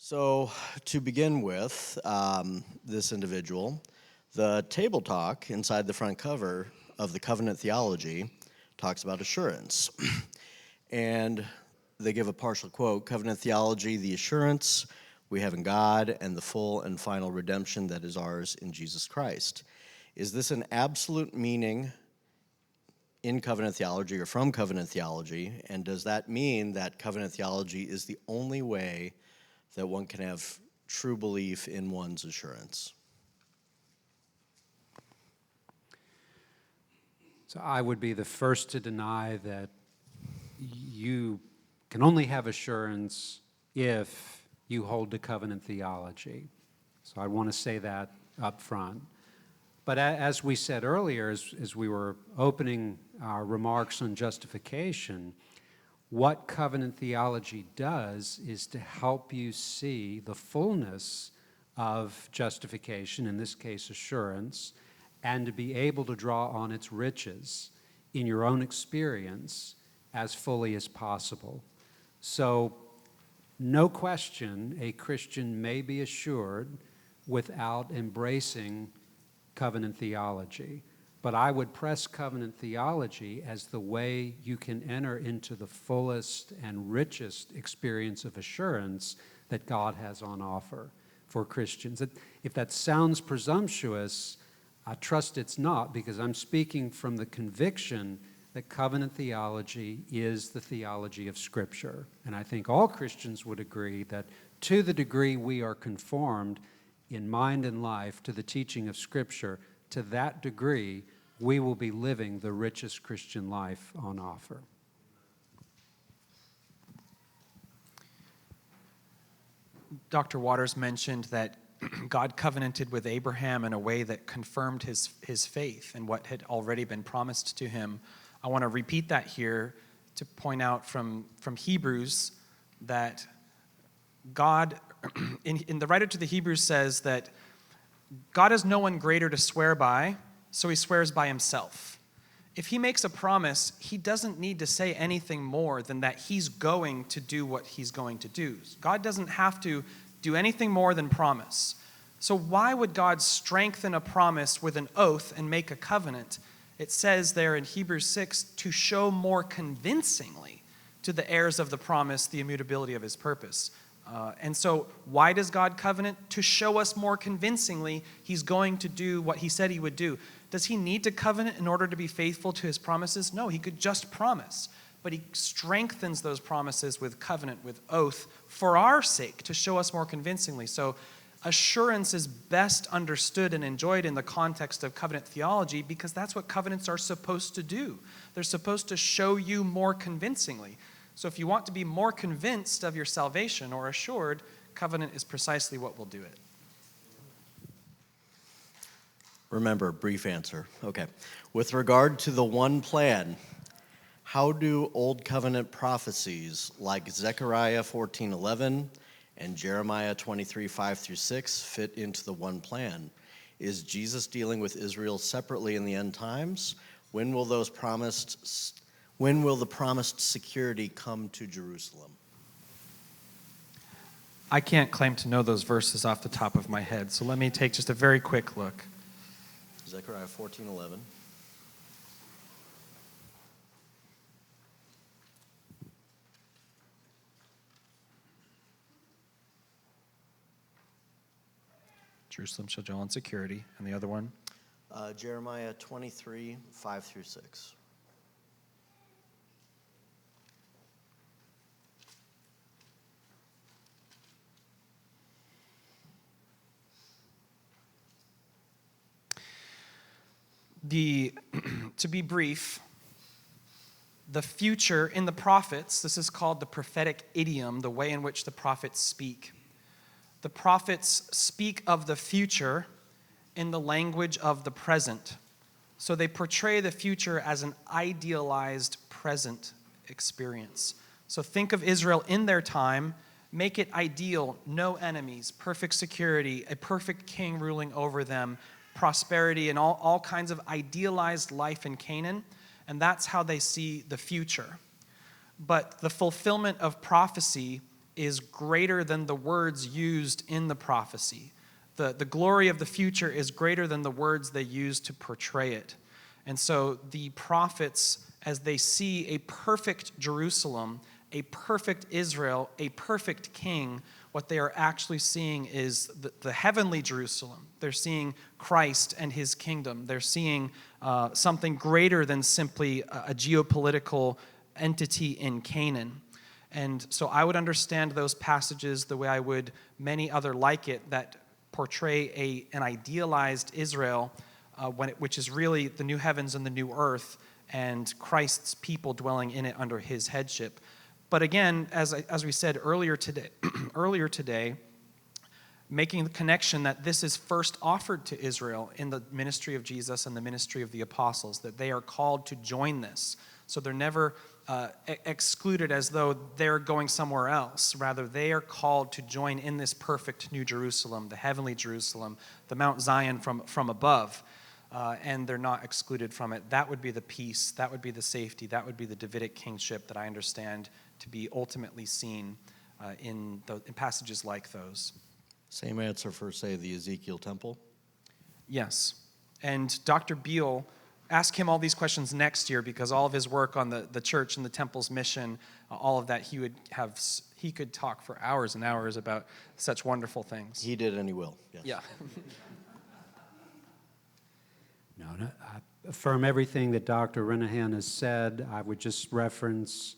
So, to begin with, this individual, the table talk inside the front cover of the Covenant Theology talks about assurance. And they give a partial quote: Covenant Theology, the assurance we have in God, and the full and final redemption that is ours in Jesus Christ. Is this an absolute meaning in covenant theology or from covenant theology? And does that mean that covenant theology is the only way that one can have true belief in one's assurance? So I would be the first to deny that you can only have assurance if you hold to covenant theology. So I want to say that up front. But as we said earlier, as we were opening our remarks on justification, what covenant theology does is to help you see the fullness of justification, in this case assurance, and to be able to draw on its riches in your own experience as fully as possible. So, no question, a Christian may be assured without embracing covenant theology. But I would press covenant theology as the way you can enter into the fullest and richest experience of assurance that God has on offer for Christians. If that sounds presumptuous, I trust it's not, because I'm speaking from the conviction that covenant theology is the theology of Scripture. And I think all Christians would agree that to the degree we are conformed in mind and life to the teaching of Scripture, to that degree, we will be living the richest Christian life on offer. Dr. Waters mentioned that God covenanted with Abraham in a way that confirmed his faith and what had already been promised to him. I want to repeat that here to point out from Hebrews that God, in the writer to the Hebrews says that God has no one greater to swear by, so he swears by himself. If he makes a promise, he doesn't need to say anything more than that he's going to do what he's going to do. God doesn't have to do anything more than promise. So why would God strengthen a promise with an oath and make a covenant? It says there in Hebrews 6, to show more convincingly to the heirs of the promise the immutability of his purpose. And so why does God covenant? To show us more convincingly he's going to do what he said he would do. Does he need to covenant in order to be faithful to his promises? No, he could just promise. But he strengthens those promises with covenant, with oath, for our sake, to show us more convincingly. So assurance is best understood and enjoyed in the context of covenant theology, because that's what covenants are supposed to do. They're supposed to show you more convincingly. So if you want to be more convinced of your salvation or assured, covenant is precisely what will do it. Remember, brief answer. Okay. With regard to the one plan, how do Old Covenant prophecies like Zechariah 14:11 and Jeremiah 23:5-6 fit into the one plan? Is Jesus dealing with Israel separately in the end times? When will the promised security come to Jerusalem? I can't claim to know those verses off the top of my head, so let me take just a very quick look. Zechariah 14:11. Jerusalem shall dwell in security. And the other one? Jeremiah 23:5-6. To be brief, the future in the prophets, this is called the prophetic idiom, the way in which the prophets speak. The prophets speak of the future in the language of the present. So they portray the future as an idealized present experience. So think of Israel in their time, make it ideal, no enemies, perfect security, a perfect king ruling over them, prosperity, and all kinds of idealized life in Canaan. And that's how they see the future. But the fulfillment of prophecy is greater than the words used in the prophecy. The glory of the future is greater than the words they use to portray it. And so the prophets, as they see a perfect Jerusalem, a perfect Israel, a perfect king, what they are actually seeing is the heavenly Jerusalem. They're seeing Christ and his kingdom. They're seeing something greater than simply a geopolitical entity in Canaan. And so I would understand those passages the way I would many other like it that portray an idealized Israel, which is really the new heavens and the new earth, and Christ's people dwelling in it under his headship. But again, as we said earlier today, making the connection that this is first offered to Israel in the ministry of Jesus and the ministry of the apostles, that they are called to join this. So they're never excluded as though they're going somewhere else. Rather, they are called to join in this perfect new Jerusalem, the heavenly Jerusalem, the Mount Zion from above. And they're not excluded from it. That would be the peace, that would be the safety, that would be the Davidic kingship that I understand to be ultimately seen in passages like those. Same answer for, say, the Ezekiel temple? Yes. And Dr. Beale, ask him all these questions next year, because all of his work on the church and the temple's mission, all of that, he could talk for hours and hours about such wonderful things. He did and he will, yes. Yeah. No, I affirm everything that Dr. Renihan has said. I would just reference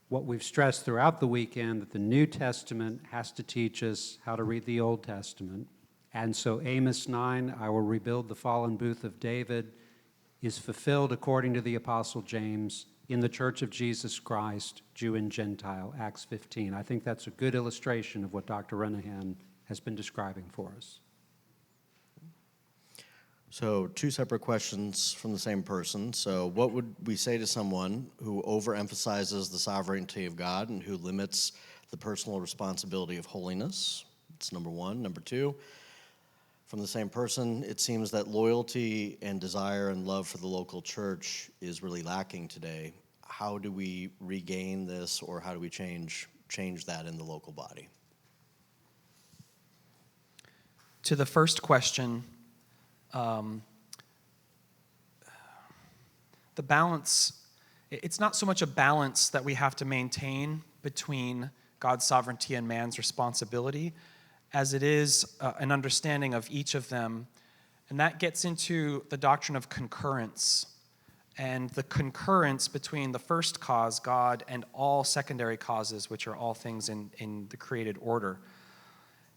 what we've stressed throughout the weekend, that the New Testament has to teach us how to read the Old Testament. And so Amos 9, I will rebuild the fallen booth of David, is fulfilled according to the Apostle James in the Church of Jesus Christ, Jew and Gentile, Acts 15. I think that's a good illustration of what Dr. Renihan has been describing for us. So, two separate questions from the same person. So, what would we say to someone who overemphasizes the sovereignty of God and who limits the personal responsibility of holiness? That's number one. Number two, from the same person, it seems that loyalty and desire and love for the local church is really lacking today. How do we regain this, or how do we change that in the local body? To the first question, the balance, it's not so much a balance that we have to maintain between God's sovereignty and man's responsibility, as it is an understanding of each of them. And that gets into the doctrine of concurrence, and the concurrence between the first cause, God, and all secondary causes, which are all things in the created order.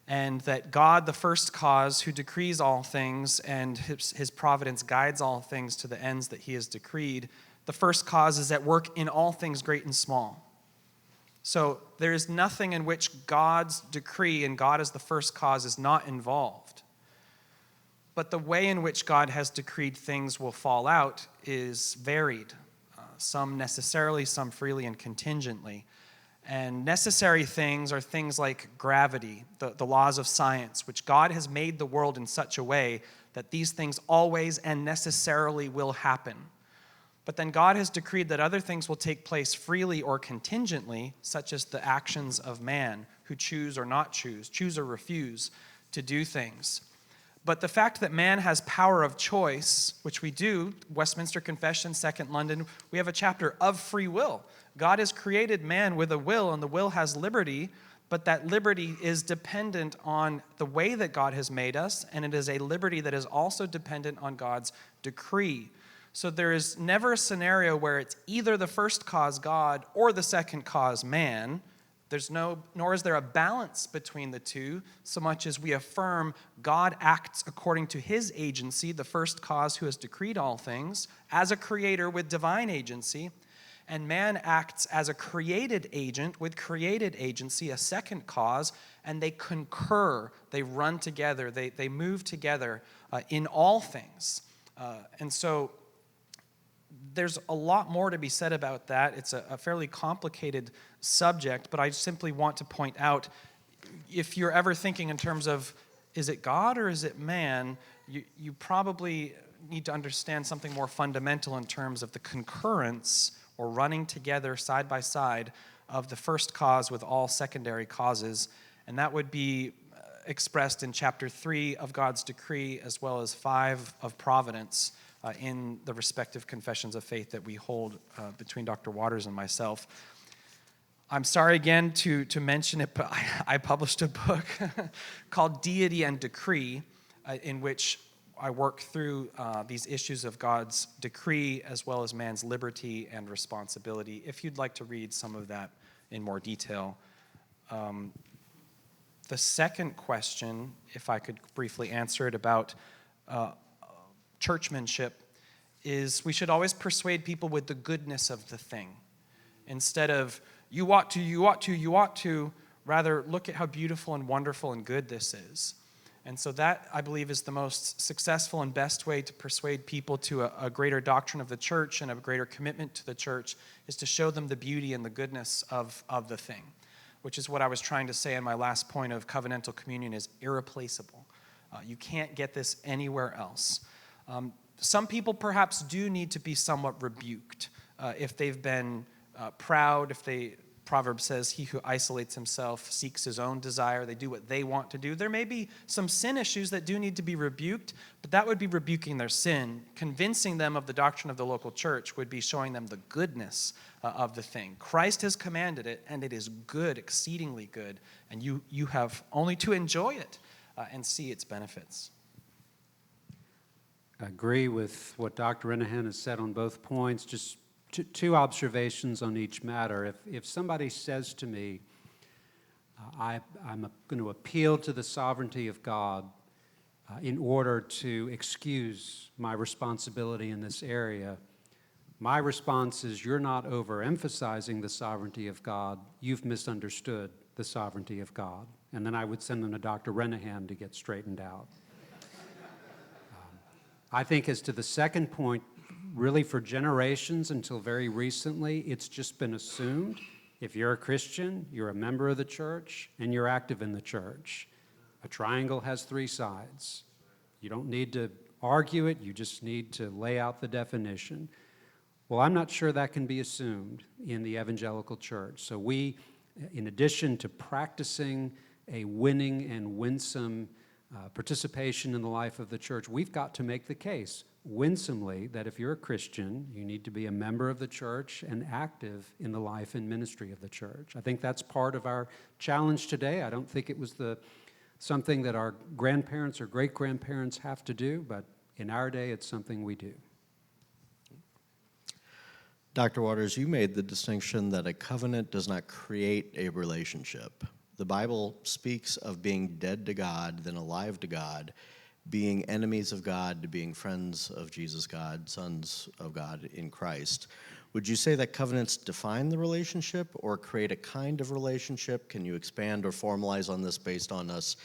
And that God, the first cause, who decrees all things, and his providence guides all things to the ends that he has decreed, the first cause is at work in all things great and small. So there is nothing in which God's decree, and God as the first cause, is not involved. But the way in which God has decreed things will fall out is varied. Some necessarily, some freely and contingently. And necessary things are things like gravity, the laws of science, which God has made the world in such a way that these things always and necessarily will happen. But then God has decreed that other things will take place freely or contingently, such as the actions of man, who choose or not choose or refuse to do things. But the fact that man has power of choice, which we do, Westminster Confession, Second London, we have a chapter of free will. God has created man with a will, and the will has liberty, but that liberty is dependent on the way that God has made us, and it is a liberty that is also dependent on God's decree. So there is never a scenario where it's either the first cause, God, or the second cause, man. Nor is there a balance between the two, so much as we affirm God acts according to his agency, the first cause who has decreed all things, as a creator with divine agency, and man acts as a created agent with created agency, a second cause, and they concur, they run together, they move together in all things. And so there's a lot more to be said about that. It's a fairly complicated subject, but I simply want to point out, if you're ever thinking in terms of, is it God or is it man, you probably need to understand something more fundamental in terms of the concurrence or running together side by side of the first cause with all secondary causes, and that would be expressed in chapter 3 of God's decree, as well as 5 of providence in the respective confessions of faith that we hold between Dr. Waters and myself. I'm sorry again to mention it, but I published a book called Deity and Decree, in which I work through these issues of God's decree as well as man's liberty and responsibility. If you'd like to read some of that in more detail. The second question, if I could briefly answer it, about churchmanship, is we should always persuade people with the goodness of the thing. Instead of, you ought to, rather look at how beautiful and wonderful and good this is. And so that, I believe, is the most successful and best way to persuade people to a greater doctrine of the church and a greater commitment to the church, is to show them the beauty and the goodness of the thing, which is what I was trying to say in my last point of covenantal communion is irreplaceable. You can't get this anywhere else. Some people perhaps do need to be somewhat rebuked if they've been proud, Proverbs says, he who isolates himself seeks his own desire. They do what they want to do. There may be some sin issues that do need to be rebuked, but that would be rebuking their sin. Convincing them of the doctrine of the local church would be showing them the goodness of the thing. Christ has commanded it, and it is good, exceedingly good, and you have only to enjoy it and see its benefits. I agree with what Dr. Renihan has said on both points. Just two observations on each matter. If somebody says to me, I'm going to appeal to the sovereignty of God in order to excuse my responsibility in this area, my response is, you're not overemphasizing the sovereignty of God, you've misunderstood the sovereignty of God. And then I would send them to Dr. Renihan to get straightened out. I think as to the second point, really for generations until very recently, it's just been assumed if you're a Christian, you're a member of the church, and you're active in the church. A triangle has 3 sides. You don't need to argue it, you just need to lay out the definition. Well, I'm not sure that can be assumed in the evangelical church. So we, in addition to practicing a winning and winsome participation in the life of the church, we've got to make the case winsomely that if you're a Christian, you need to be a member of the church and active in the life and ministry of the church. I think that's part of our challenge today. I don't think it was something that our grandparents or great-grandparents have to do, but in our day, it's something we do. Dr. Waters, you made the distinction that a covenant does not create a relationship. The Bible speaks of being dead to God, then alive to God, being enemies of God to being friends of Jesus God, sons of God in Christ. Would you say that covenants define the relationship or create a kind of relationship? Can you expand or formalize on this based on us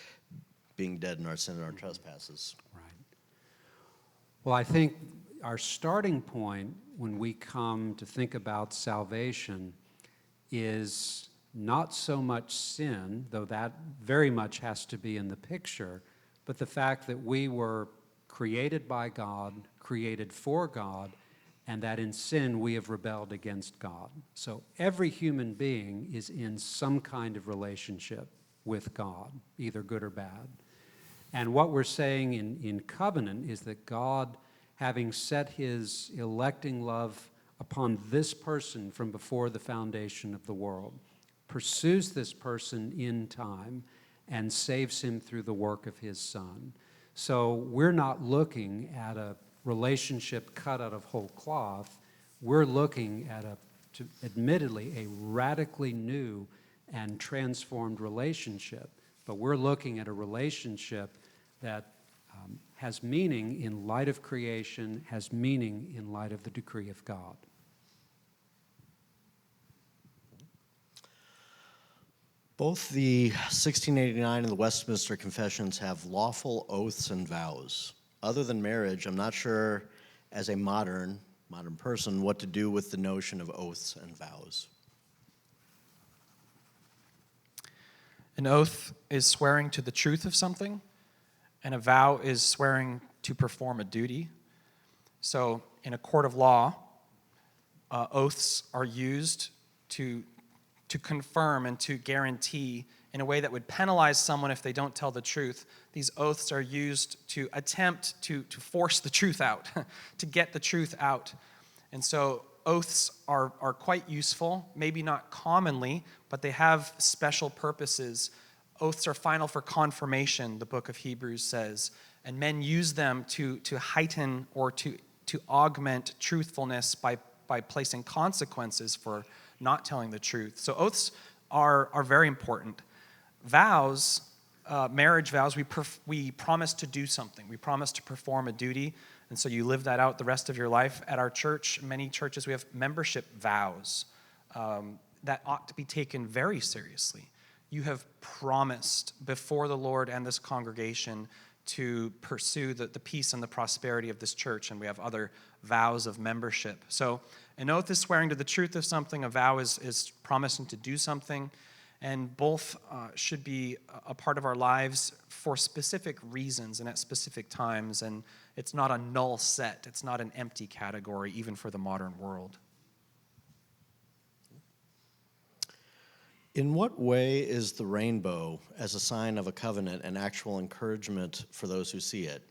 being dead in our sin and our trespasses? Right. Well, I think our starting point when we come to think about salvation is not so much sin, though that very much has to be in the picture, but the fact that we were created by God, created for God, and that in sin we have rebelled against God. So every human being is in some kind of relationship with God, either good or bad. And what we're saying in covenant is that God, having set his electing love upon this person from before the foundation of the world, pursues this person in time and saves him through the work of his Son. So we're not looking at a relationship cut out of whole cloth. We're looking at admittedly, a radically new and transformed relationship. But we're looking at a relationship that has meaning in light of creation, has meaning in light of the decree of God. Both the 1689 and the Westminster Confessions have lawful oaths and vows. Other than marriage, I'm not sure, as a modern person, what to do with the notion of oaths and vows. An oath is swearing to the truth of something, and a vow is swearing to perform a duty. So in a court of law, oaths are used to to confirm and to guarantee in a way that would penalize someone if they don't tell the truth. These oaths are used to attempt to force the truth out, to get the truth out. And so oaths are quite useful, maybe not commonly, but they have special purposes. Oaths are final for confirmation, the book of Hebrews says, and men use them to heighten or to augment truthfulness by placing consequences for not telling the truth. So oaths are very important. Vows, marriage vows, we promise to do something. We promise to perform a duty, and so you live that out the rest of your life. At our church, many churches, we have membership vows that ought to be taken very seriously. You have promised before the Lord and this congregation to pursue the peace and the prosperity of this church, and we have other vows of membership. So an oath is swearing to the truth of something, a vow is promising to do something, and both should be a part of our lives for specific reasons and at specific times, and it's not a null set, it's not an empty category, even for the modern world. In what way is the rainbow, as a sign of a covenant, an actual encouragement for those who see it?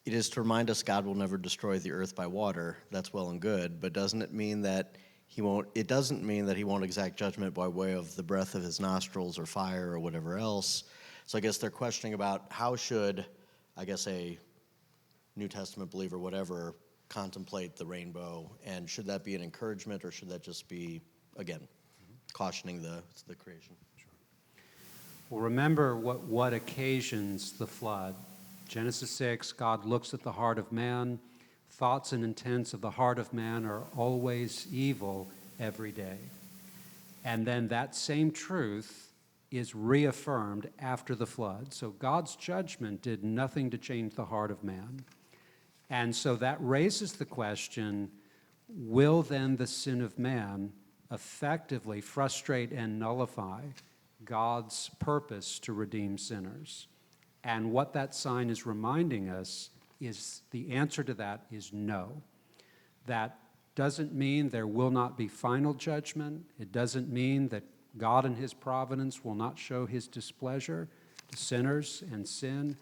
It is to remind us God will never destroy the earth by water. That's well and good, but doesn't it mean that he won't? It doesn't mean that he won't exact judgment by way of the breath of his nostrils or fire or whatever else. So I guess they're questioning about how should, I guess, a New Testament believer, whatever, contemplate the rainbow, and should that be an encouragement or should that just be, again, cautioning the creation? Well, remember what occasions the flood. Genesis 6, God looks at the heart of man. Thoughts and intents of the heart of man are always evil every day. And then that same truth is reaffirmed after the flood. So God's judgment did nothing to change the heart of man. And so that raises the question, will then the sin of man effectively frustrate and nullify God's purpose to redeem sinners? And what that sign is reminding us is the answer to that is no. That doesn't mean there will not be final judgment. It doesn't mean that God in his providence will not show his displeasure to sinners and sin.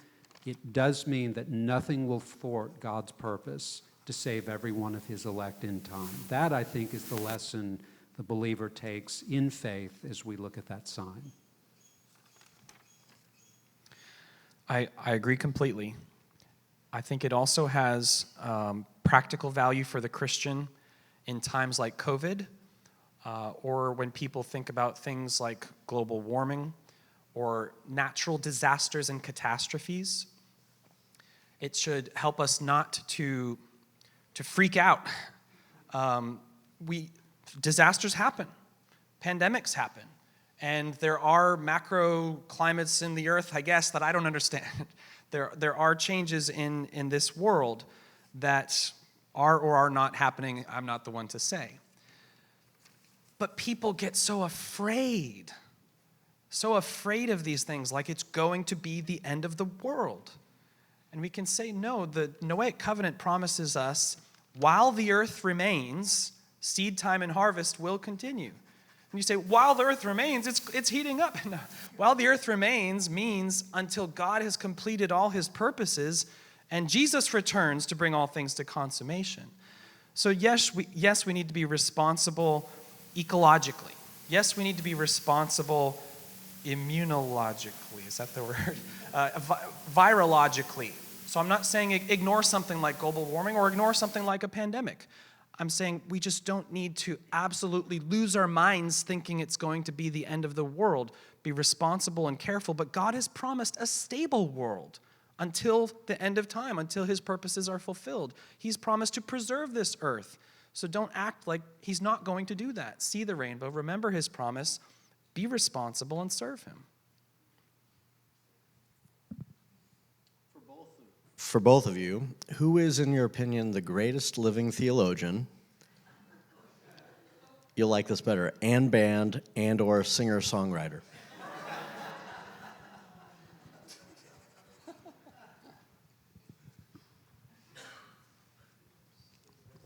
It does mean that nothing will thwart God's purpose to save every one of his elect in time. That, I think, is the lesson the believer takes in faith as we look at that sign. I agree completely. I think it also has practical value for the Christian in times like COVID, or when people think about things like global warming or natural disasters and catastrophes. It should help us not to freak out. Disasters happen, pandemics happen, and there are macro climates in the earth, I guess, that I don't understand. There are changes in this world that are or are not happening. I'm not the one to say. But people get so afraid of these things, like it's going to be the end of the world. And we can say, no, the Noahic covenant promises us, while the earth remains, seed time and harvest will continue. And you say, while the earth remains, it's heating up. No. While the earth remains means until God has completed all his purposes and Jesus returns to bring all things to consummation. So yes, we need to be responsible ecologically. Yes, we need to be responsible immunologically. Is that the word? Virologically. So I'm not saying ignore something like global warming or ignore something like a pandemic. I'm saying we just don't need to absolutely lose our minds thinking it's going to be the end of the world. Be responsible and careful, but God has promised a stable world until the end of time, until his purposes are fulfilled. He's promised to preserve this earth. So don't act like he's not going to do that. See the rainbow, remember his promise, be responsible and serve him. For both of you, who is, in your opinion, the greatest living theologian? You'll like this better, and band, and or singer-songwriter.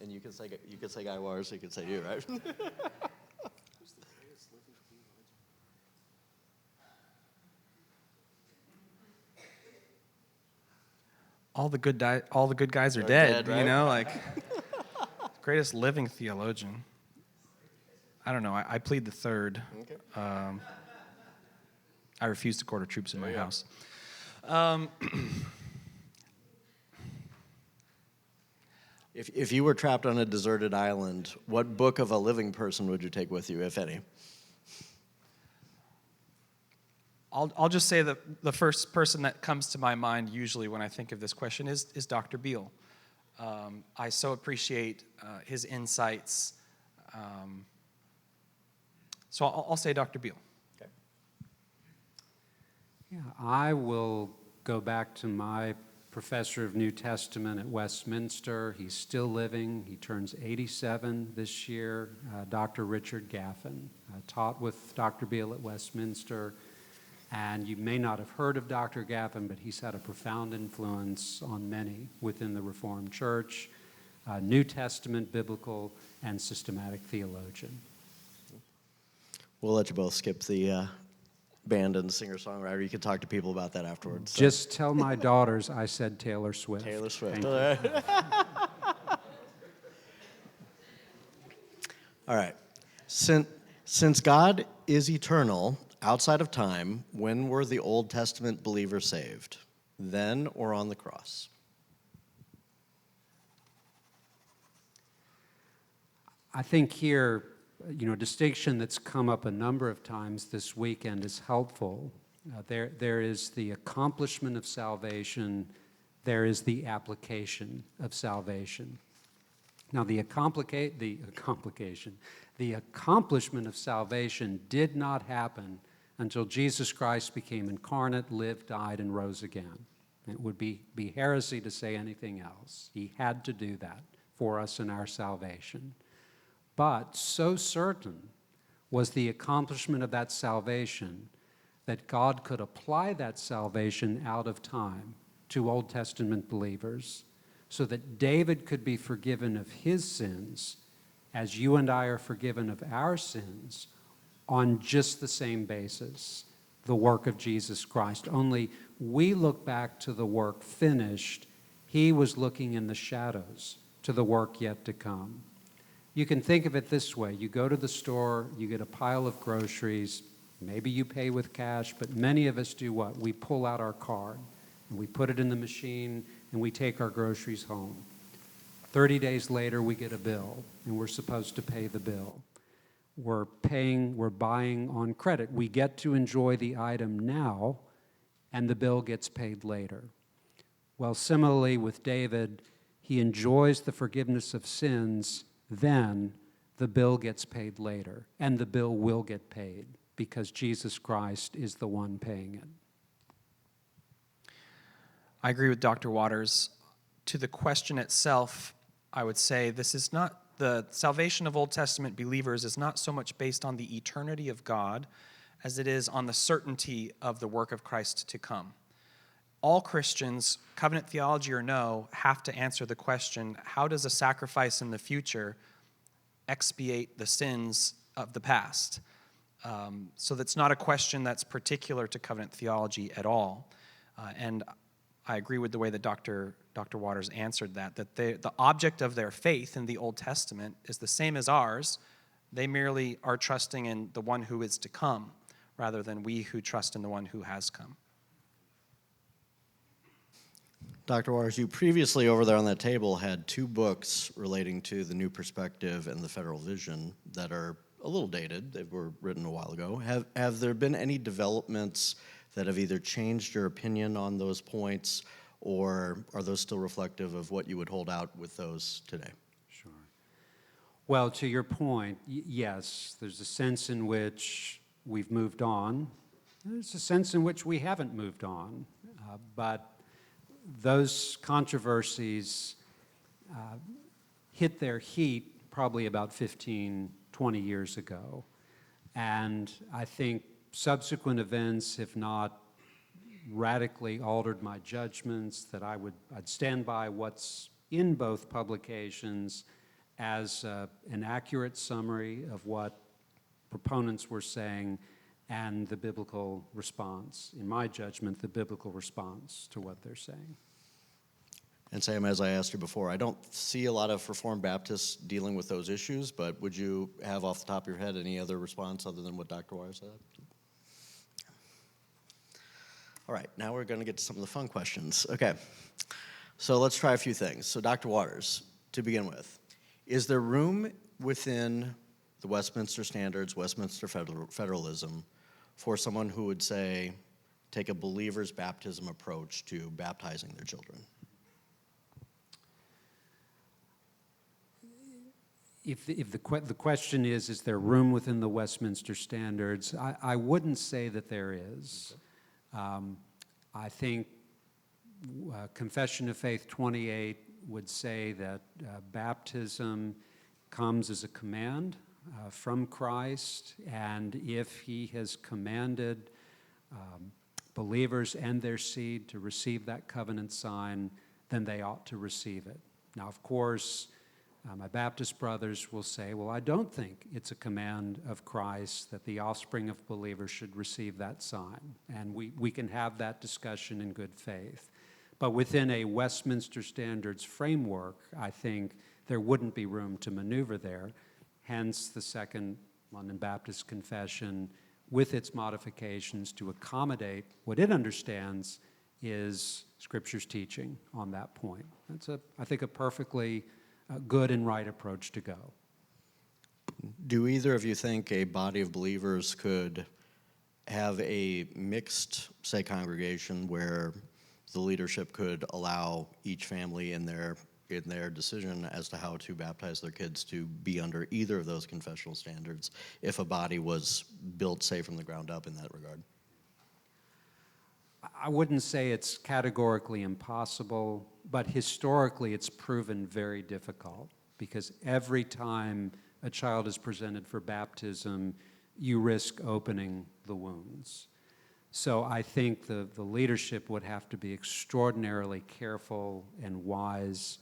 And you could say Guy Wars, you could say you, right? all the good guys are They're dead, dead, you right? know, like greatest living theologian. I don't know. I plead the third. Okay. I refuse to quarter troops in my house. If you were trapped on a deserted island, what book of a living person would you take with you, if any? I'll just say that the first person that comes to my mind usually when I think of this question is Dr. Beale. I so appreciate his insights. So I'll say Dr. Beale. Okay. Yeah, I will go back to my professor of New Testament at Westminster. He's still living. He turns 87 this year, Dr. Richard Gaffin. Taught with Dr. Beale at Westminster. And you may not have heard of Dr. Gaffin, but he's had a profound influence on many within the Reformed Church, New Testament, biblical, and systematic theologian. We'll let you both skip the band and singer-songwriter. You can talk to people about that afterwards. So. Just tell my daughters I said Taylor Swift. Taylor Swift. Thank you. All right. Since God is eternal, outside of time, when were the Old Testament believers saved? Then or on the cross? I think here, a distinction that's come up a number of times this weekend is helpful. There is the accomplishment of salvation. There is the application of salvation. Now, the accomplishment of salvation did not happen until Jesus Christ became incarnate, lived, died, and rose again. It would be heresy to say anything else. He had to do that for us in our salvation. But so certain was the accomplishment of that salvation that God could apply that salvation out of time to Old Testament believers so that David could be forgiven of his sins as you and I are forgiven of our sins on just the same basis, the work of Jesus Christ. Only we look back to the work finished. He was looking in the shadows to the work yet to come. You can think of it this way. You go to the store, you get a pile of groceries, maybe you pay with cash, but many of us do what? We pull out our card, and we put it in the machine, and we take our groceries home. 30 days later, we get a bill, and we're supposed to pay the bill. We're buying on credit. We get to enjoy the item now, and the bill gets paid later. Well, similarly with David, he enjoys the forgiveness of sins, then the bill gets paid later, and the bill will get paid because Jesus Christ is the one paying it. I agree with Dr. Waters. To the question itself, I would say this is not, the salvation of Old Testament believers is not so much based on the eternity of God as it is on the certainty of the work of Christ to come. All Christians, covenant theology or no, have to answer the question, how does a sacrifice in the future expiate the sins of the past? So that's not a question that's particular to covenant theology at all. And I agree with the way that Dr. Waters answered that the object of their faith in the Old Testament is the same as ours. They merely are trusting in the one who is to come, rather than we who trust in the one who has come. Dr. Waters, you previously over there on that table had two books relating to the New Perspective and the Federal Vision that are a little dated. They were written a while ago. Have there been any developments that have either changed your opinion on those points, or are those still reflective of what you would hold out with those today? Sure. Well, to your point, yes, there's a sense in which we've moved on. There's a sense in which we haven't moved on. But those controversies hit their heat probably about 15, 20 years ago. And I think subsequent events have not radically altered my judgments, that I'd stand by what's in both publications as an accurate summary of what proponents were saying and the biblical response, in my judgment, the biblical response to what they're saying. And Sam, as I asked you before, I don't see a lot of Reformed Baptists dealing with those issues, but would you have off the top of your head any other response other than what Dr. Waters said? All right, now we're going to get to some of the fun questions. Okay, so let's try a few things. So Dr. Waters, to begin with, is there room within the Westminster Standards, Westminster Federalism, for someone who would say, take a believer's baptism approach to baptizing their children? If the question is there room within the Westminster Standards, I wouldn't say that there is. I think Confession of Faith 28 would say that baptism comes as a command from Christ, and if he has commanded believers and their seed to receive that covenant sign, then they ought to receive it. Now, of course, my Baptist brothers will say, well, I don't think it's a command of Christ that the offspring of believers should receive that sign. And we can have that discussion in good faith. But within a Westminster Standards framework, I think there wouldn't be room to maneuver there. Hence the Second London Baptist Confession, with its modifications to accommodate what it understands is Scripture's teaching on that point. That's, I think, a perfectly good and right approach to go. Do either of you think a body of believers could have a mixed, say, congregation where the leadership could allow each family in their decision as to how to baptize their kids to be under either of those confessional standards if a body was built, say, from the ground up in that regard? I wouldn't say it's categorically impossible, but historically it's proven very difficult because every time a child is presented for baptism, you risk opening the wounds. So I think the leadership would have to be extraordinarily careful and wise,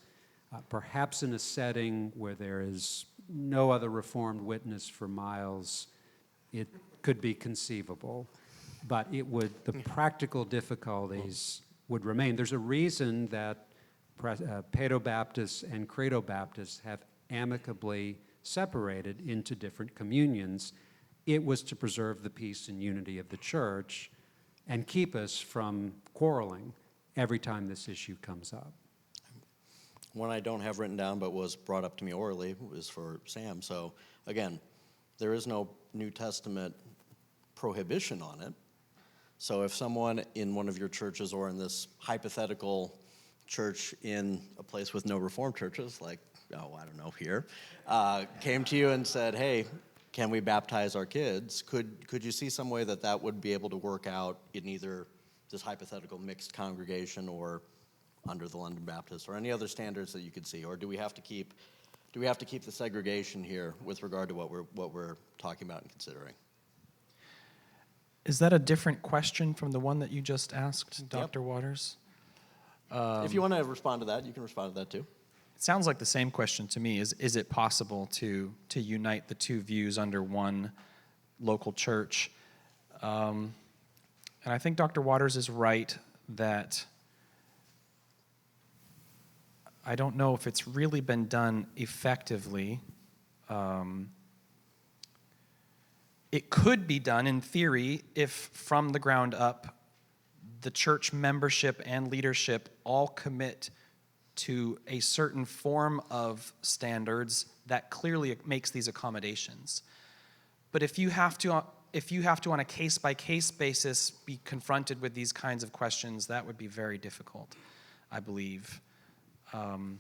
perhaps in a setting where there is no other Reformed witness for miles. It could be conceivable. But the practical difficulties would remain. There's a reason that Paedo-Baptists and Credo-Baptists have amicably separated into different communions. It was to preserve the peace and unity of the church and keep us from quarreling every time this issue comes up. One I don't have written down but was brought up to me orally is for Sam. So again, there is no New Testament prohibition on it. So if someone in one of your churches or in this hypothetical church in a place with no Reformed churches, like, oh, I don't know, here, came to you and said, hey, can we baptize our kids? Could you see some way that that would be able to work out in either this hypothetical mixed congregation or under the London Baptist or any other standards that you could see? Or do we have to keep the segregation here with regard to what we're talking about and considering? Is that a different question from the one that you just asked, Dr. Waters? If you want to respond to that, you can respond to that too. It sounds like the same question to me. Is it possible to unite the two views under one local church? And I think Dr. Waters is right that I don't know if it's really been done effectively. It could be done in theory if from the ground up the church membership and leadership all commit to a certain form of standards that clearly makes these accommodations. But if you have to on a case-by-case basis be confronted with these kinds of questions, that would be very difficult, I believe. And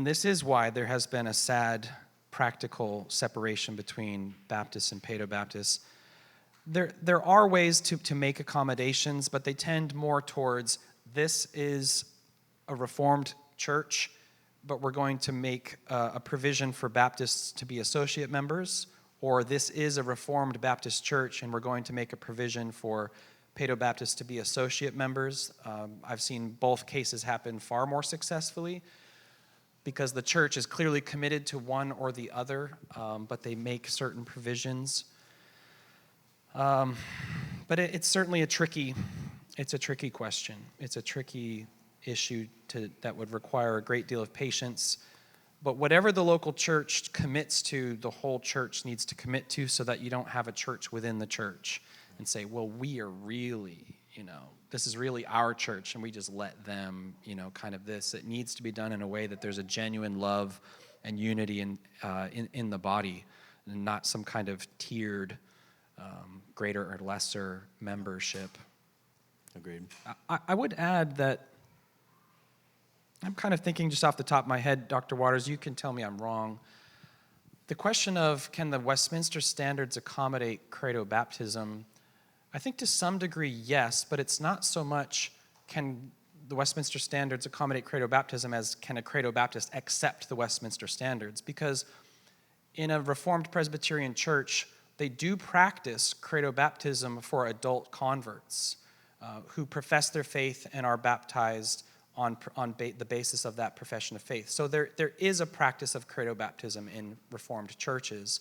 this is why there has been a sad practical separation between Baptists and Paedo-Baptists. There are ways to make accommodations, but they tend more towards this is a Reformed church, but we're going to make a provision for Baptists to be associate members, or this is a Reformed Baptist church and we're going to make a provision for Paedo-Baptists to be associate members. I've seen both cases happen far more successfully because the church is clearly committed to one or the other, but they make certain provisions. But it's certainly a tricky It's a tricky question. It's a tricky issue that would require a great deal of patience. But whatever the local church commits to, the whole church needs to commit to, so that you don't have a church within the church and say, well, we are really, this is really our church, and we just let them, kind of this. It needs to be done in a way that there's a genuine love and unity in the body, and not some kind of tiered greater or lesser membership. Agreed. I would add that I'm kind of thinking just off the top of my head, Dr. Waters, you can tell me I'm wrong. The question of, can the Westminster Standards accommodate credo baptism? I think to some degree, yes, but it's not so much can the Westminster Standards accommodate credo baptism as can a credo Baptist accept the Westminster Standards, because in a Reformed Presbyterian church, they do practice credo baptism for adult converts who profess their faith and are baptized on the basis of that profession of faith. So there is a practice of credo baptism in Reformed churches.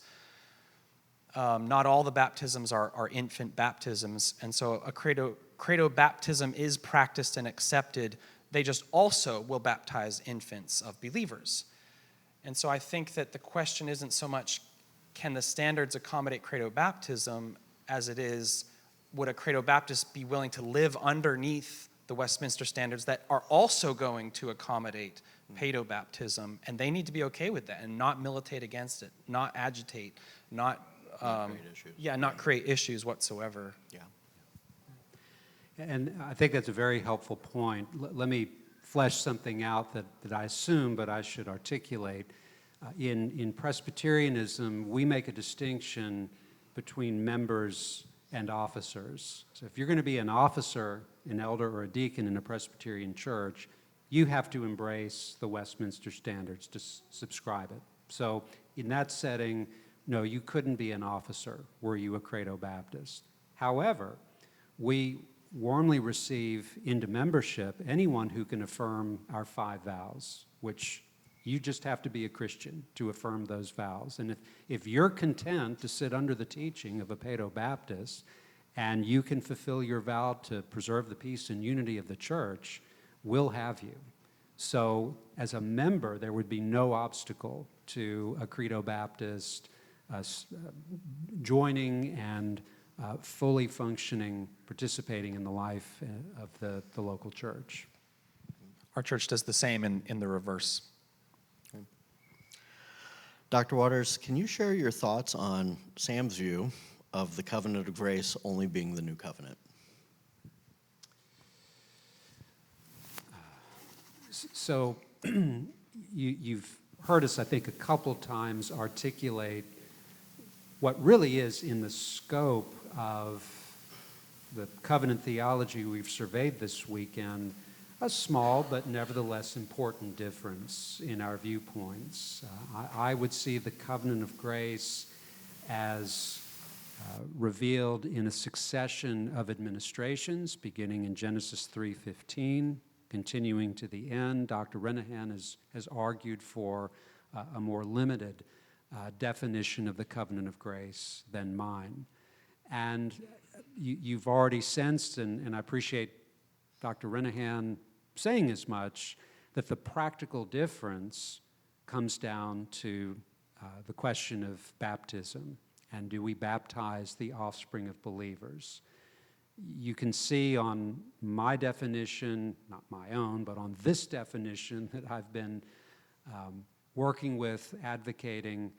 Not all the baptisms are infant baptisms, and so a credo baptism is practiced and accepted. They just also will baptize infants of believers. And so I think that the question isn't so much, can the standards accommodate credo baptism, as it is, would a credo Baptist be willing to live underneath the Westminster Standards that are also going to accommodate pedo baptism, and they need to be okay with that and not militate against it, not agitate, not create issues. not create issues whatsoever. Yeah. And I think that's a very helpful point. Let me flesh something out that I assume, but I should articulate. In Presbyterianism, we make a distinction between members and officers. So if you're going to be an officer, an elder, or a deacon in a Presbyterian church, you have to embrace the Westminster Standards to subscribe it. So in that setting, no, you couldn't be an officer were you a credo Baptist. However, we warmly receive into membership anyone who can affirm our 5 vows, which you just have to be a Christian to affirm those vows. And if you're content to sit under the teaching of a pedo Baptist and you can fulfill your vow to preserve the peace and unity of the church, we'll have you. So as a member, there would be no obstacle to a credo Baptist joining and fully functioning, participating in the life of the local church. Our church does the same in the reverse. Dr. Waters, can you share your thoughts on Sam's view of the covenant of grace only being the new covenant? So you've heard us, I think, a couple times articulate what really is in the scope of the covenant theology we've surveyed this weekend, a small but nevertheless important difference in our viewpoints. I would see the covenant of grace as revealed in a succession of administrations, beginning in Genesis 3:15, continuing to the end. Dr. Renihan has argued for a more limited definition of the covenant of grace than mine. And you've already sensed, and I appreciate Dr. Renihan saying as much, that the practical difference comes down to the question of baptism. And do we baptize the offspring of believers? You can see on my definition, not my own, but on this definition that I've been working with, advocating,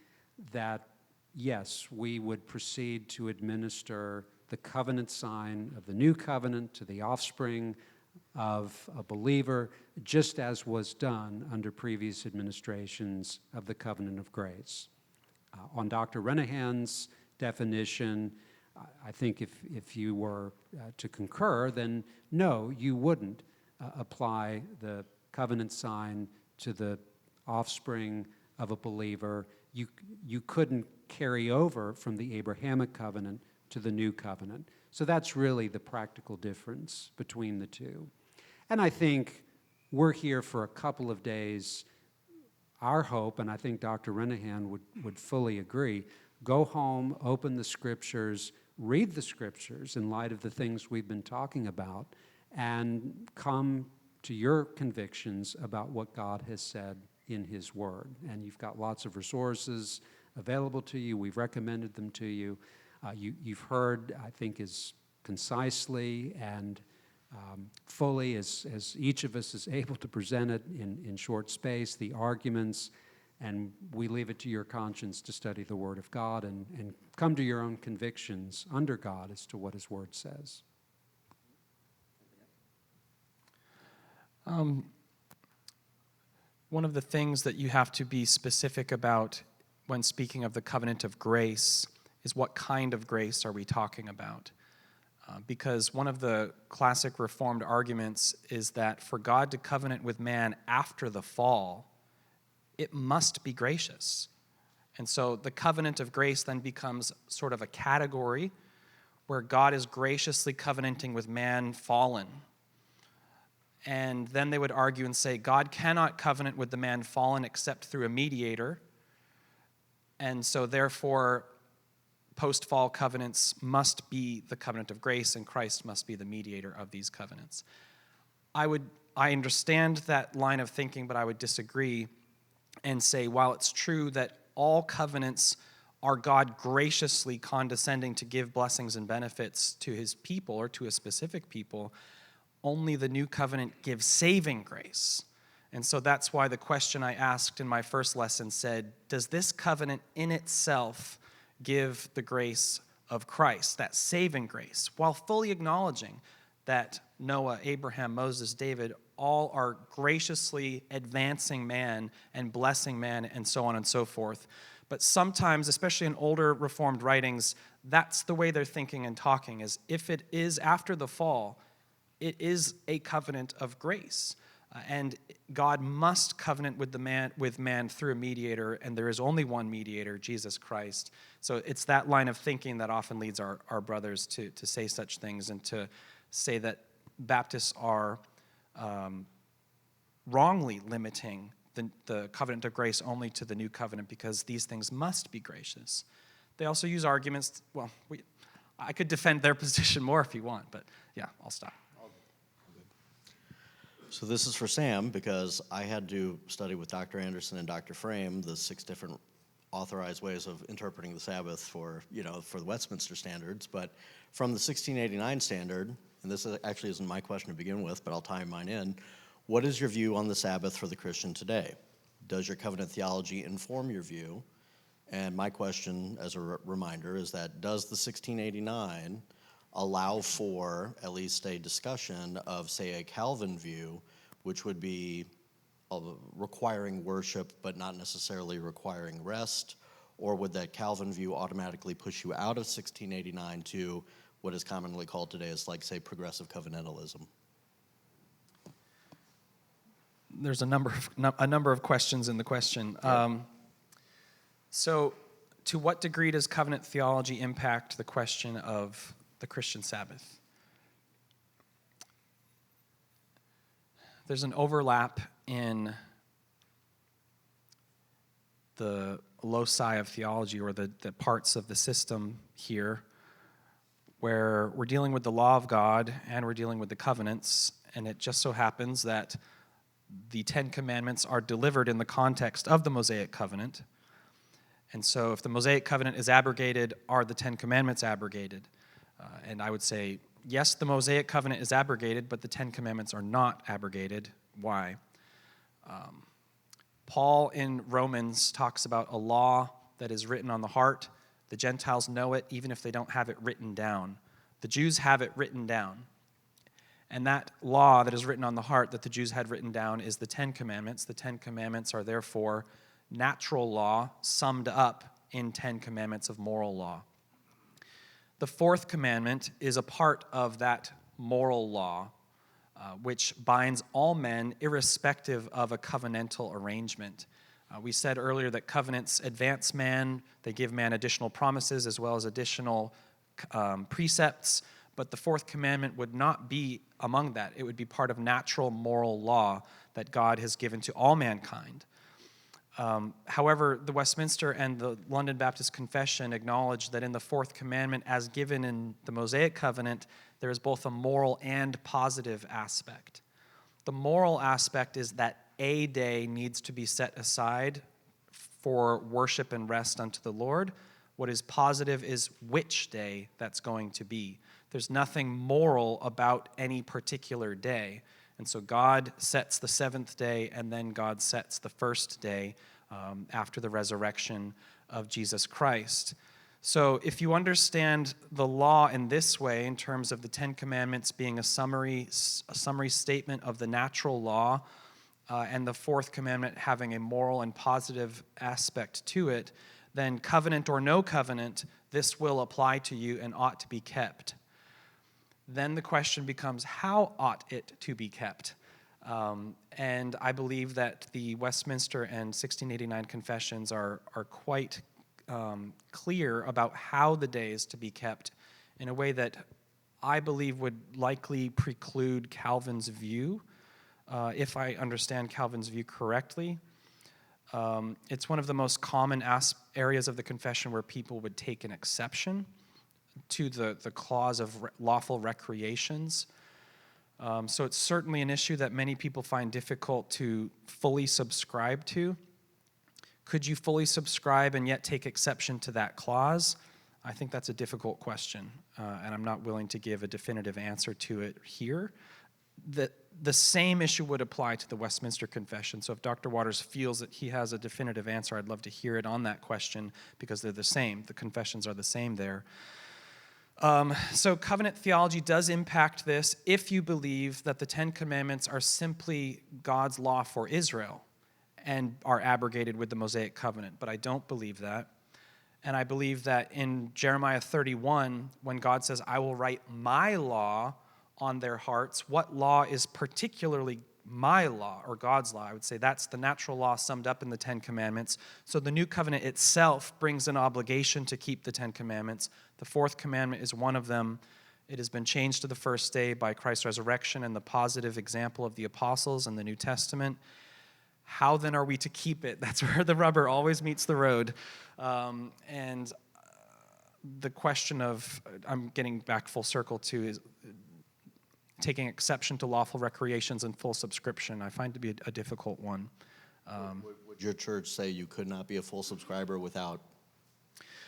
that yes, we would proceed to administer the covenant sign of the new covenant to the offspring of a believer, just as was done under previous administrations of the covenant of grace. On Dr. Renihan's definition, I think if you were to concur, then no, you wouldn't apply the covenant sign to the offspring of a believer. You couldn't carry over from the Abrahamic covenant to the new covenant. So that's really the practical difference between the two. And I think we're here for a couple of days. Our hope, and I think Dr. Renihan would fully agree, go home, open the scriptures, read the scriptures in light of the things we've been talking about, and come to your convictions about what God has said in His Word. And you've got lots of resources available to you. We've recommended them to you. You've heard, I think, as concisely and fully as each of us is able to present it in short space, the arguments, and we leave it to your conscience to study the Word of God and come to your own convictions under God as to what His Word says. One of the things that you have to be specific about when speaking of the covenant of grace is what kind of grace are we talking about? Because one of the classic Reformed arguments is that for God to covenant with man after the fall, it must be gracious. And so the covenant of grace then becomes sort of a category where God is graciously covenanting with man fallen. And then they would argue and say, God cannot covenant with the man fallen except through a mediator. And so therefore, post-fall covenants must be the covenant of grace, and Christ must be the mediator of these covenants. I understand that line of thinking, but I would disagree and say, while it's true that all covenants are God graciously condescending to give blessings and benefits to His people or to a specific people, only the new covenant gives saving grace. And so that's why the question I asked in my first lesson said, does this covenant in itself give the grace of Christ, that saving grace, while fully acknowledging that Noah, Abraham, Moses, David, all are graciously advancing man and blessing man and so on and so forth. But sometimes, especially in older Reformed writings, that's the way they're thinking and talking, is if it is after the fall, it is a covenant of grace. And God must covenant with man through a mediator, and there is only one mediator, Jesus Christ. So it's that line of thinking that often leads our brothers to say such things and to say that Baptists are wrongly limiting the covenant of grace only to the new covenant because these things must be gracious. They also use arguments, I could defend their position more if you want, but yeah, I'll stop. So this is for Sam, because I had to study with Dr. Anderson and Dr. Frame the 6 different authorized ways of interpreting the Sabbath for the Westminster standards. But from the 1689 standard, and this actually isn't my question to begin with, but I'll tie mine in, what is your view on the Sabbath for the Christian today? Does your covenant theology inform your view? And my question, as a reminder, is that does the 1689 allow for at least a discussion of, say, a Calvin view, which would be requiring worship but not necessarily requiring rest? Or would that Calvin view automatically push you out of 1689 to what is commonly called today as, like, say, progressive covenantalism? There's a number of questions in the question. Yeah. So to what degree does covenant theology impact the question of the Christian Sabbath? There's an overlap in the loci of theology, or the parts of the system here, where we're dealing with the law of God and we're dealing with the covenants, and it just so happens that the 10 Commandments are delivered in the context of the Mosaic covenant. And so if the Mosaic covenant is abrogated, are the 10 Commandments abrogated? And I would say, yes, the Mosaic covenant is abrogated, but the 10 Commandments are not abrogated. Why? Paul in Romans talks about a law that is written on the heart. The Gentiles know it even if they don't have it written down. The Jews have it written down. And that law that is written on the heart that the Jews had written down is the 10 Commandments. The 10 Commandments are therefore natural law summed up in 10 Commandments of moral law. The 4th commandment is a part of that moral law, which binds all men irrespective of a covenantal arrangement. We said earlier that covenants advance man, they give man additional promises as well as additional precepts, but the 4th commandment would not be among that. It would be part of natural moral law that God has given to all mankind. However, the Westminster and the London Baptist Confession acknowledge that in the fourth commandment, as given in the Mosaic covenant, there is both a moral and positive aspect. The moral aspect is that a day needs to be set aside for worship and rest unto the Lord. What is positive is which day that's going to be. There's nothing moral about any particular day. And so God sets the seventh day, and then God sets the first day after the resurrection of Jesus Christ. So if you understand the law in this way, in terms of the Ten Commandments being a summary statement of the natural law, and the fourth commandment having a moral and positive aspect to it, then covenant or no covenant, this will apply to you and ought to be kept. Then the question becomes, how ought it to be kept? And I believe that the Westminster and 1689 confessions are quite clear about how the day is to be kept in a way that I believe would likely preclude Calvin's view, if I understand Calvin's view correctly. It's one of the most common areas of the confession where people would take an exception to the clause of lawful recreations. So it's certainly an issue that many people find difficult to fully subscribe to. Could you fully subscribe and yet take exception to that clause? I think that's a difficult question, and I'm not willing to give a definitive answer to it here. The same issue would apply to the Westminster Confession. So if Dr. Waters feels that he has a definitive answer, I'd love to hear it on that question, because they're the same. The confessions are the same there. So covenant theology does impact this if you believe that the Ten Commandments are simply God's law for Israel and are abrogated with the Mosaic covenant. But I don't believe that. And I believe that in Jeremiah 31, when God says, I will write my law on their hearts, what law is particularly my law, or God's law? I would say that's the natural law summed up in the Ten Commandments. So the new covenant itself brings an obligation to keep the Ten Commandments. The fourth commandment is one of them. It has been changed to the first day by Christ's resurrection and the positive example of the apostles in the New Testament. How then are we to keep it? That's where the rubber always meets the road. And the question of, I'm getting back full circle to, is taking exception to lawful recreations and full subscription, I find to be a difficult one. Would your church say you could not be a full subscriber with that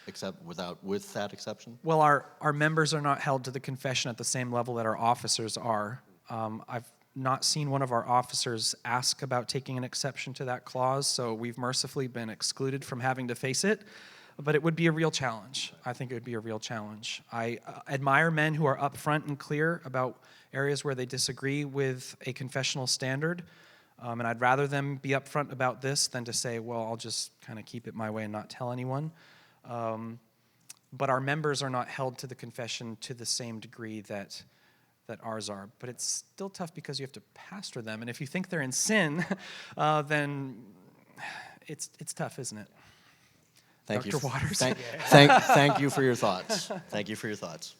exception? Well, our members are not held to the confession at the same level that our officers are. I've not seen one of our officers ask about taking an exception to that clause, so we've mercifully been excluded from having to face it. But it would be a real challenge. I think it would be a real challenge. I admire men who are upfront and clear about areas where they disagree with a confessional standard. And I'd rather them be upfront about this than to say, well, I'll just kind of keep it my way and not tell anyone. But our members are not held to the confession to the same degree that ours are. But it's still tough because you have to pastor them. And if you think they're in sin, then it's tough, isn't it? Thank Dr. you. Waters. Thank you for your thoughts. Thank you for your thoughts.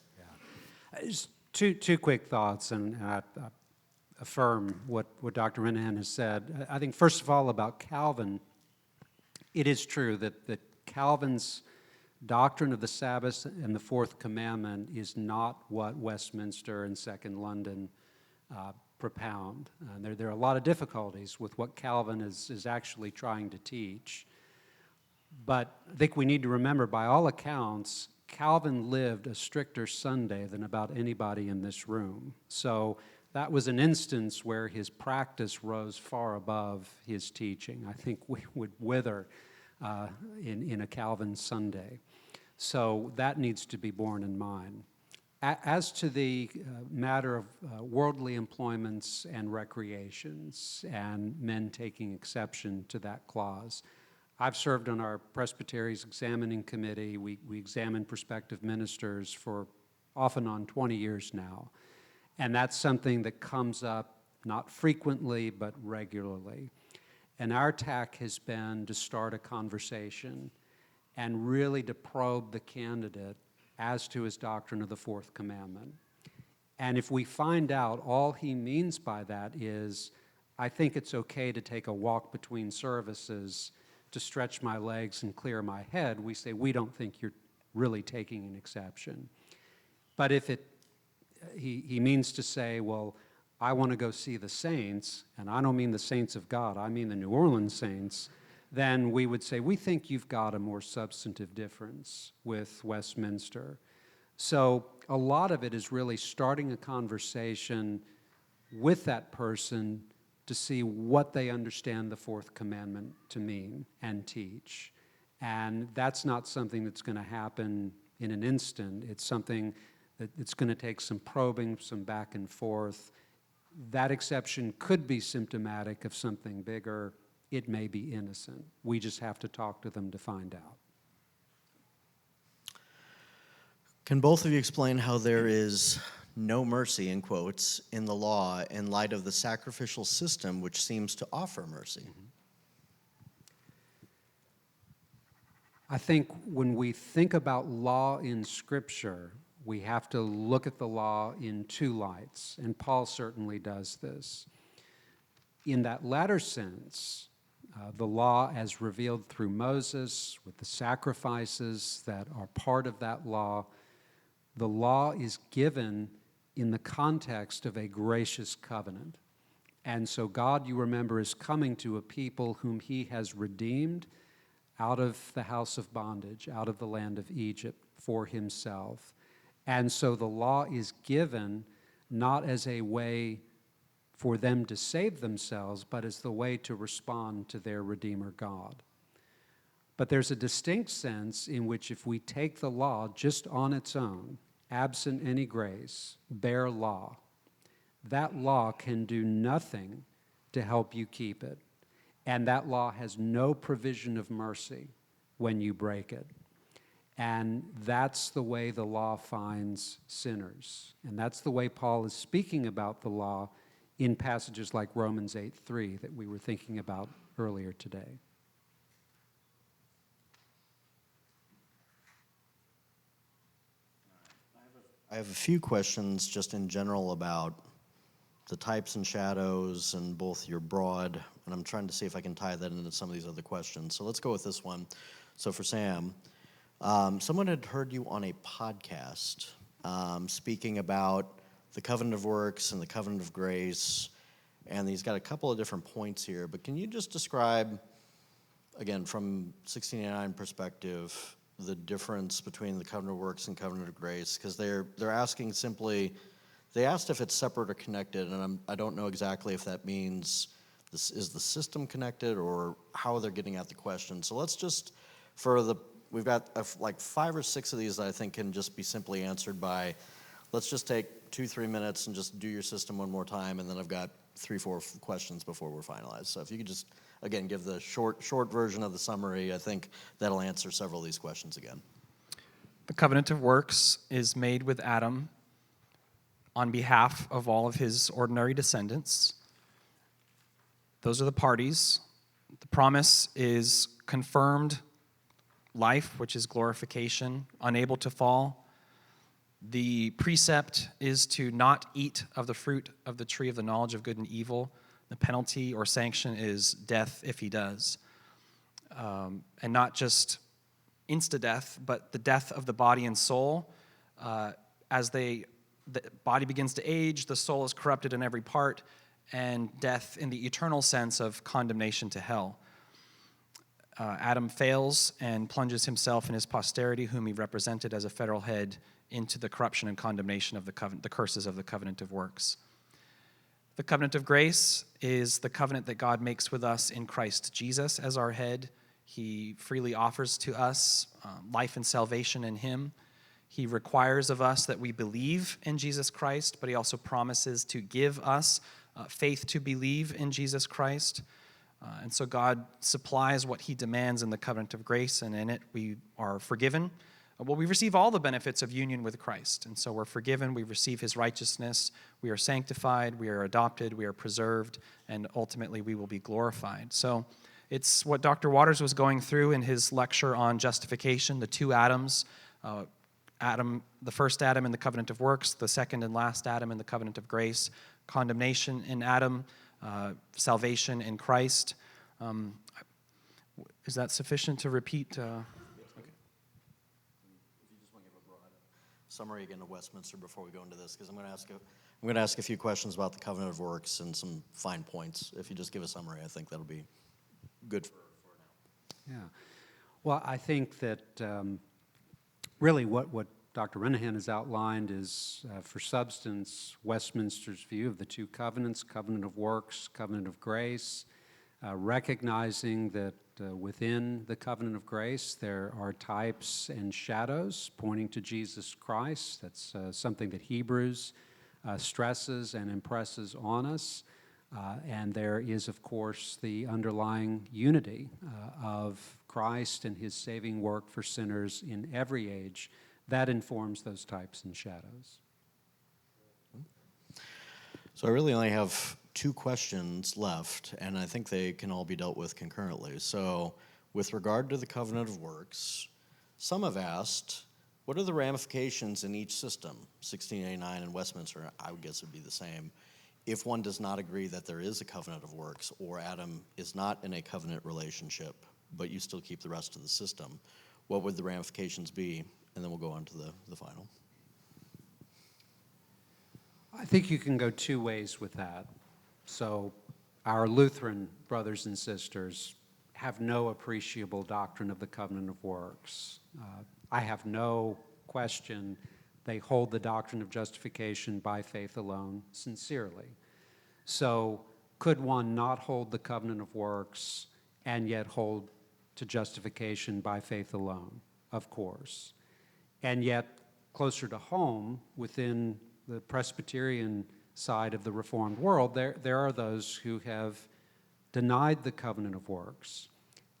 Just two quick thoughts, and I affirm what Dr. Renihan has said. I think, first of all, about Calvin, it is true that Calvin's doctrine of the Sabbath and the fourth commandment is not what Westminster and Second London propound. There are a lot of difficulties with what Calvin is actually trying to teach. But I think we need to remember, by all accounts, Calvin lived a stricter Sunday than about anybody in this room. So that was an instance where his practice rose far above his teaching. I think we would wither in a Calvin Sunday. So that needs to be borne in mind. As to the matter of worldly employments and recreations and men taking exception to that clause, I've served on our Presbytery's examining committee. We examine prospective ministers for off and on 20 years now. And that's something that comes up not frequently, but regularly. And our tack has been to start a conversation and really to probe the candidate as to his doctrine of the fourth commandment. And if we find out all he means by that is, I think it's okay to take a walk between services to stretch my legs and clear my head, we say, we don't think you're really taking an exception. But if he means to say, well, I want to go see the saints, and I don't mean the saints of God, I mean the New Orleans saints, then we would say, we think you've got a more substantive difference with Westminster. So a lot of it is really starting a conversation with that person to see what they understand the fourth commandment to mean and teach. And that's not something that's going to happen in an instant. It's something that it's going to take some probing, some back and forth. That exception could be symptomatic of something bigger. It may be innocent. We just have to talk to them to find out. Can both of you explain how there is no mercy, in quotes, in the law in light of the sacrificial system which seems to offer mercy? I think when we think about law in Scripture, we have to look at the law in two lights, and Paul certainly does this. In that latter sense, the law as revealed through Moses, with the sacrifices that are part of that law, the law is given in the context of a gracious covenant. And so God, you remember, is coming to a people whom he has redeemed out of the house of bondage, out of the land of Egypt for himself. And so the law is given not as a way for them to save themselves, but as the way to respond to their Redeemer God. But there's a distinct sense in which if we take the law just on its own, absent any grace, bare law, that law can do nothing to help you keep it. And that law has no provision of mercy when you break it. And that's the way the law finds sinners. And that's the way Paul is speaking about the law in passages like Romans 8:3 that we were thinking about earlier today. I have a few questions just in general about the types and shadows and both your broad, and I'm trying to see if I can tie that into some of these other questions. So let's go with this one. So for Sam, someone had heard you on a podcast speaking about the covenant of works and the covenant of grace, and he's got a couple of different points here, but can you just describe, again, from 1689 perspective, the difference between the covenant of works and covenant of grace? Because they're asking simply, they asked if it's separate or connected, and I don't know exactly if that means is the system connected or how they're getting at the question. So let's just, we've got like 5 or 6 of these that I think can just be simply answered by, let's just take 2-3 minutes and just do your system one more time, and then I've got 3-4 questions before we're finalized. So if you could just, again, give the short version of the summary, I think that'll answer several of these questions again. The covenant of works is made with Adam on behalf of all of his ordinary descendants. Those are the parties. The promise is confirmed life, which is glorification, unable to fall. The precept is to not eat of the fruit of the tree of the knowledge of good and evil. The penalty or sanction is death if he does. And not just insta-death, but the death of the body and soul. As the body begins to age, the soul is corrupted in every part, and death in the eternal sense of condemnation to hell. Adam fails and plunges himself and his posterity, whom he represented as a federal head, into the corruption and condemnation of the curses of the covenant of works. The covenant of grace is the covenant that God makes with us in Christ Jesus as our head. He freely offers to us life and salvation in him. He requires of us that we believe in Jesus Christ, but he also promises to give us faith to believe in Jesus Christ. And so God supplies what he demands in the covenant of grace, and in it we are forgiven. Well, we receive all the benefits of union with Christ. And so we're forgiven, we receive his righteousness, we are sanctified, we are adopted, we are preserved, and ultimately we will be glorified. So it's what Dr. Waters was going through in his lecture on justification, the 2 Adams, Adam, the first Adam in the covenant of works, the second and last Adam in the covenant of grace, condemnation in Adam, salvation in Christ. Is that sufficient to repeat? Summary again of Westminster before we go into this, because I'm going to ask a few questions about the covenant of works and some fine points. If you just give a summary, I think that'll be good for now. Yeah. Well, I think that really what Dr. Renihan has outlined is, for substance, Westminster's view of the two covenants, covenant of works, covenant of grace, recognizing that within the covenant of grace there are types and shadows pointing to Jesus Christ. That's something that Hebrews stresses and impresses on us. And there is, of course, the underlying unity of Christ and his saving work for sinners in every age. That informs those types and shadows. So I really only have two questions left, and I think they can all be dealt with concurrently. So with regard to the covenant of works, some have asked, what are the ramifications in each system? 1689 and Westminster, I would guess it would be the same. If one does not agree that there is a covenant of works, or Adam is not in a covenant relationship, but you still keep the rest of the system, what would the ramifications be? And then we'll go on to the final. I think you can go two ways with that. So our Lutheran brothers and sisters have no appreciable doctrine of the covenant of works. I have no question they hold the doctrine of justification by faith alone sincerely. So could one not hold the covenant of works and yet hold to justification by faith alone? Of course. And yet, closer to home, within the Presbyterian side of the Reformed world, there are those who have denied the covenant of works.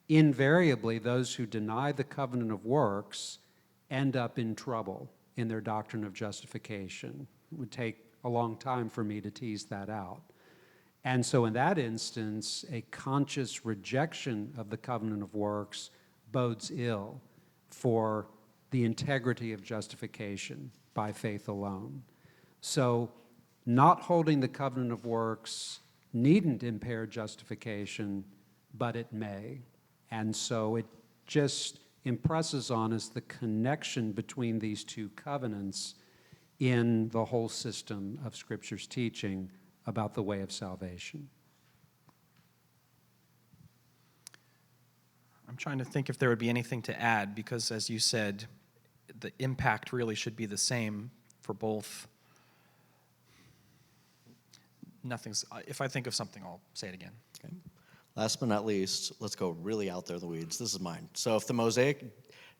Invariably, those who deny the covenant of works end up in trouble in their doctrine of justification. It would take a long time for me to tease that out. And so in that instance, a conscious rejection of the covenant of works bodes ill for the integrity of justification by faith alone. So not holding the covenant of works needn't impair justification, but it may. And so it just impresses on us the connection between these two covenants in the whole system of Scripture's teaching about the way of salvation. I'm trying to think if there would be anything to add, because as you said, the impact really should be the same for both. If I think of something, I'll say it again. Okay. Last but not least, let's go really out there in the weeds. This is mine. So if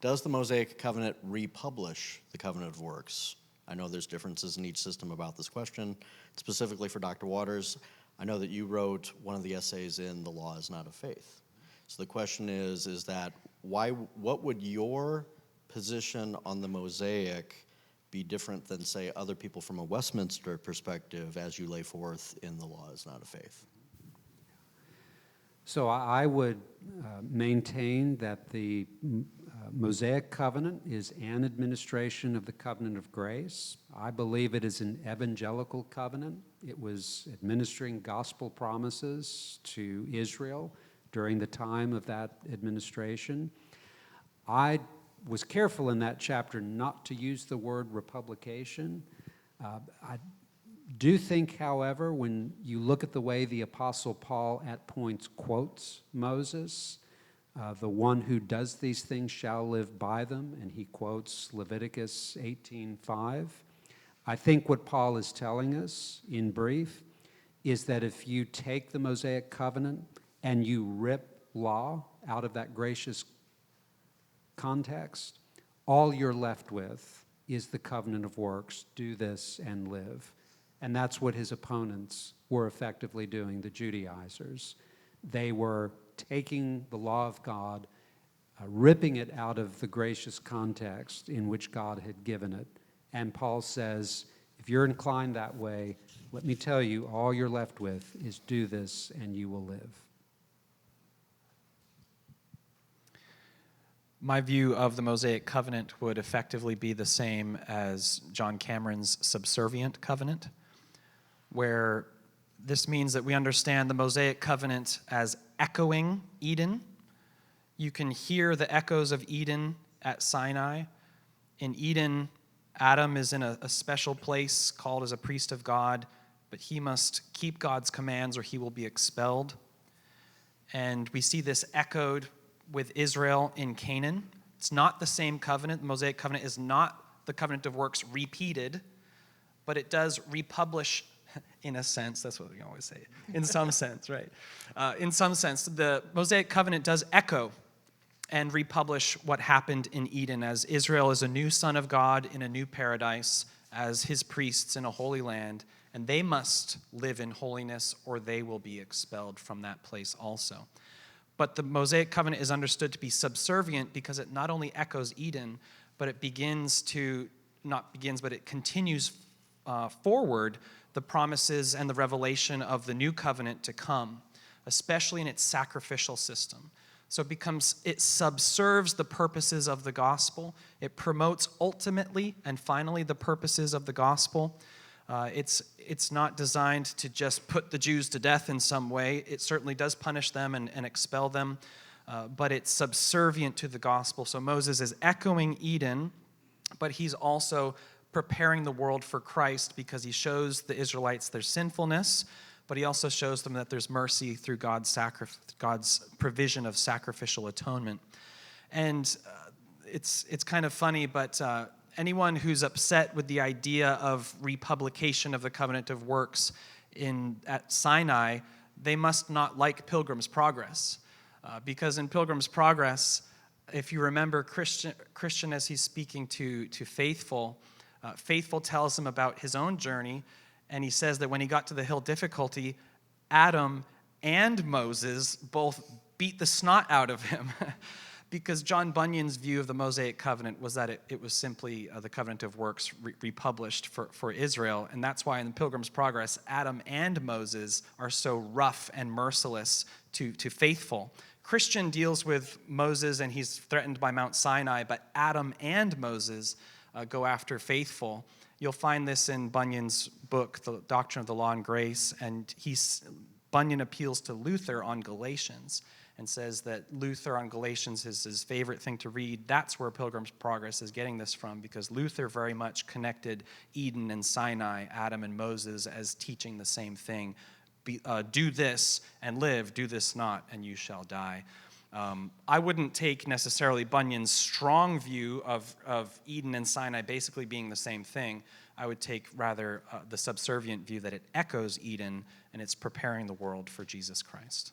does the Mosaic covenant republish the covenant of works? I know there's differences in each system about this question. Specifically for Dr. Waters, I know that you wrote one of the essays in The Law is Not of Faith. So the question is that what would your position on the Mosaic be different than, say, other people from a Westminster perspective as you lay forth in The Law is Not of Faith? So I would maintain that the Mosaic covenant is an administration of the covenant of grace. I believe it is an evangelical covenant. It was administering gospel promises to Israel during the time of that administration. I was careful in that chapter not to use the word republication. I do think, however, when you look at the way the Apostle Paul at points quotes Moses, the one who does these things shall live by them, and he quotes Leviticus 18:5. I think what Paul is telling us, in brief, is that if you take the Mosaic covenant and you rip law out of that gracious context, all you're left with is the covenant of works, do this and live. And that's what his opponents were effectively doing, the Judaizers. They were taking the law of God, ripping it out of the gracious context in which God had given it. And Paul says, if you're inclined that way, let me tell you, all you're left with is do this and you will live. My view of the Mosaic covenant would effectively be the same as John Cameron's subservient covenant, where this means that we understand the Mosaic covenant as echoing Eden, You can hear the echoes of Eden at Sinai. In Eden, Adam is in a special place called as a priest of God, but he must keep God's commands or he will be expelled. And we see this echoed with Israel in Canaan. It's not the same covenant. The Mosaic covenant is not the covenant of works repeated, but it does republish in a sense. That's what we always say. In some sense, right? In some sense, the Mosaic covenant does echo and republish what happened in Eden as Israel is a new son of God in a new paradise, as his priests in a holy land, and they must live in holiness or they will be expelled from that place also. But the Mosaic covenant is understood to be subservient because it not only echoes Eden, but it continues forward the promises and the revelation of the new covenant to come, especially in its sacrificial system. So it subserves the purposes of the gospel. It promotes ultimately and finally the purposes of the gospel. It's not designed to just put the Jews to death in some way. It certainly does punish them and expel them, but it's subservient to the gospel. So Moses is echoing Eden, but he's also preparing the world for Christ because he shows the Israelites their sinfulness, but he also shows them that there's mercy through God's provision of sacrificial atonement. And it's kind of funny, but anyone who's upset with the idea of republication of the covenant of works at Sinai, they must not like Pilgrim's Progress. Because in Pilgrim's Progress, if you remember Christian as he's speaking to Faithful, Faithful tells him about his own journey, and he says that when he got to the hill difficulty, Adam and Moses both beat the snot out of him because John Bunyan's view of the Mosaic covenant was that it was simply the covenant of works republished for Israel, and that's why in the Pilgrim's Progress, Adam and Moses are so rough and merciless to Faithful. Christian deals with Moses, and he's threatened by Mount Sinai, but Adam and Moses go after Faithful. You'll find this in Bunyan's book, The Doctrine of the Law and Grace, and Bunyan appeals to Luther on Galatians and says that Luther on Galatians is his favorite thing to read. That's where Pilgrim's Progress is getting this from, because Luther very much connected Eden and Sinai, Adam and Moses, as teaching the same thing. Do this and live, do this not, and you shall die. I wouldn't take necessarily Bunyan's strong view of Eden and Sinai basically being the same thing. I would take rather the subservient view that it echoes Eden and it's preparing the world for Jesus Christ.